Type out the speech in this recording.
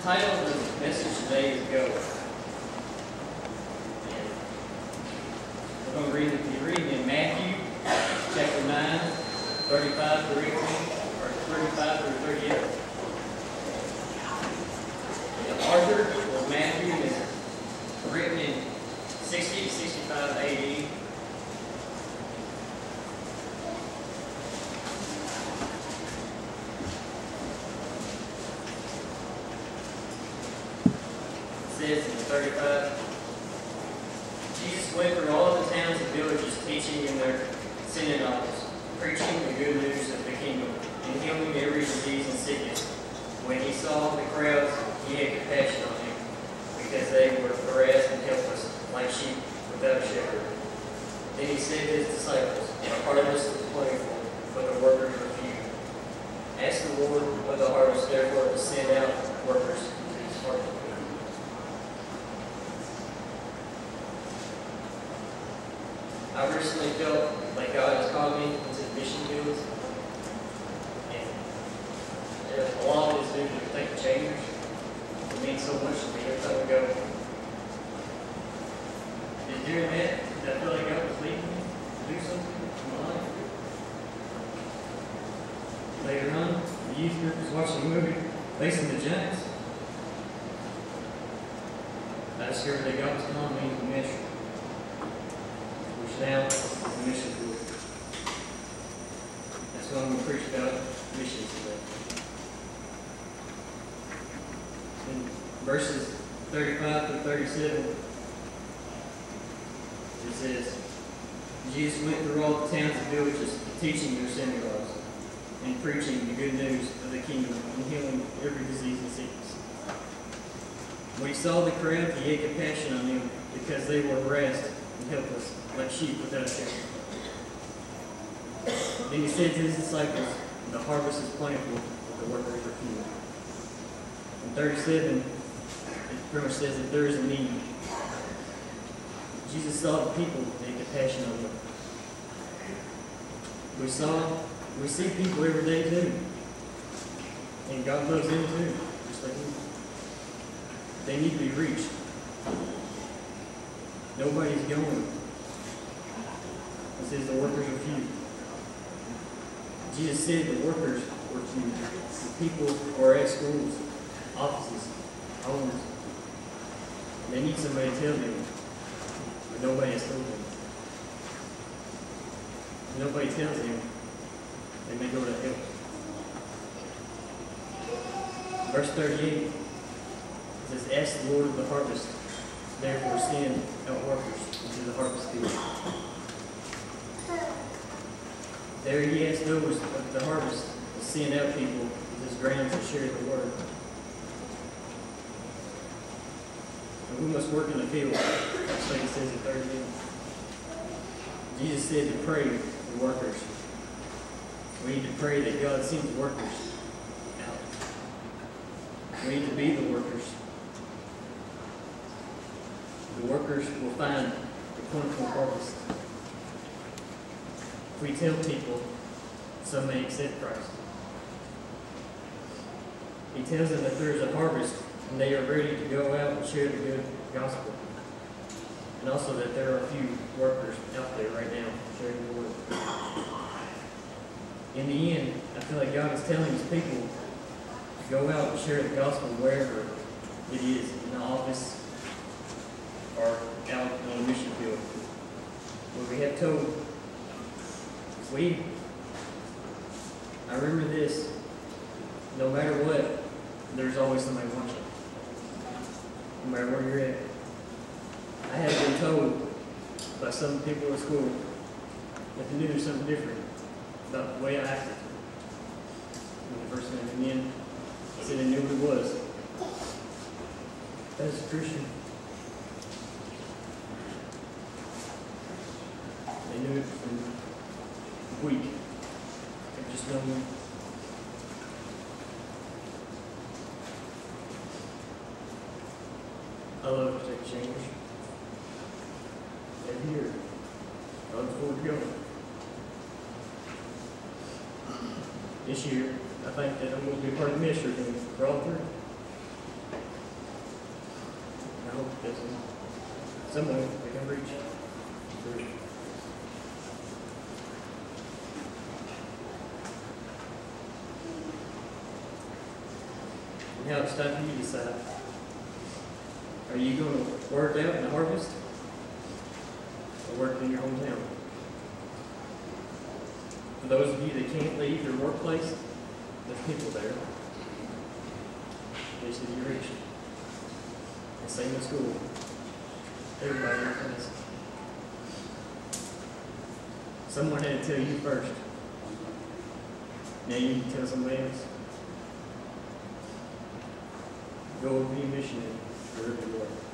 title of the message today is Go. And we're going to read it. You're reading in Matthew chapter 9, 35 through 18, or 35 through 38. The author of Matthew is written in 60 to 65 AD. Says in 35, Jesus went through all the towns and villages, teaching in their synagogues, preaching the good news of the kingdom, and healing every disease and sickness. When he saw the crowds, he had compassion on them, because they were harassed and helpless, like sheep without a shepherd. Then he said to his disciples, "The harvest is plentiful, but the workers are few. Ask the Lord of the harvest, therefore, to send out workers into his harvest." I recently felt like God has called me into the mission fields, and a lot of it is due to think changers. It means so much to me every time we go. And during that, I feel like God was leading me to do something in my life. Later on, the youth group was watching a movie, Facing the Giants. I discovered that God was calling me into ministry. Now is the mission field. That's what I'm going to preach about missions today. In verses 35 through 37, it says, Jesus went through all the towns and villages, teaching their synagogues, and preaching the good news of the kingdom, and healing every disease and sickness. When he saw the crowd, he had compassion on them, because they were harassed and helpless, like sheep without a shepherd. Then he said to his disciples, "The harvest is plentiful, but the workers are few." In 37, it pretty much says that there is a need. Jesus saw the people and had compassion on them. We see people every day too. And God loves them too, just like we. They need to be reached. Nobody's going. It says the workers are few. Jesus said the workers were few. The people are at schools, offices, homes. They need somebody to tell them, but nobody has told them. If nobody tells them, they may go to hell. Verse 38 says, "Ask the Lord of the harvest, therefore send out workers into the harvest field." There he asked those of the harvest to send out people with his grounds to share the word. And we must work in the field, just like it says in 38. Jesus said to pray for workers. We need to pray that God sends workers out. We need to be the workers. The workers will find the plentiful harvest. If we tell people, some may accept Christ. He tells them that there is a harvest and they are ready to go out and share the good gospel. And also that there are a few workers out there right now sharing the word. In the end, I feel like God is telling his people to go out and share the gospel wherever it is, in the office or out on a mission field. Where we have told, I remember this, no matter what, there's always somebody watching. No matter where you're at. I have been told by some people at school that they knew there's something different about the way I acted. When the first time I came in, I said they knew who it was. As a Christian, they knew it from a week. They just known me. I love to take change. And here, I look forward to going. This year, I think that I'm going to be part of the ministry for all three. Because someone they can reach through. Now it's time for you to decide. Are you going to work out in the harvest or work in your hometown? For those of you that can't leave your workplace, there's people there. They should be reached. And same in school. Everybody in your class. Someone had to tell you first. Now you can tell somebody else. Go be a missionary wherever you are.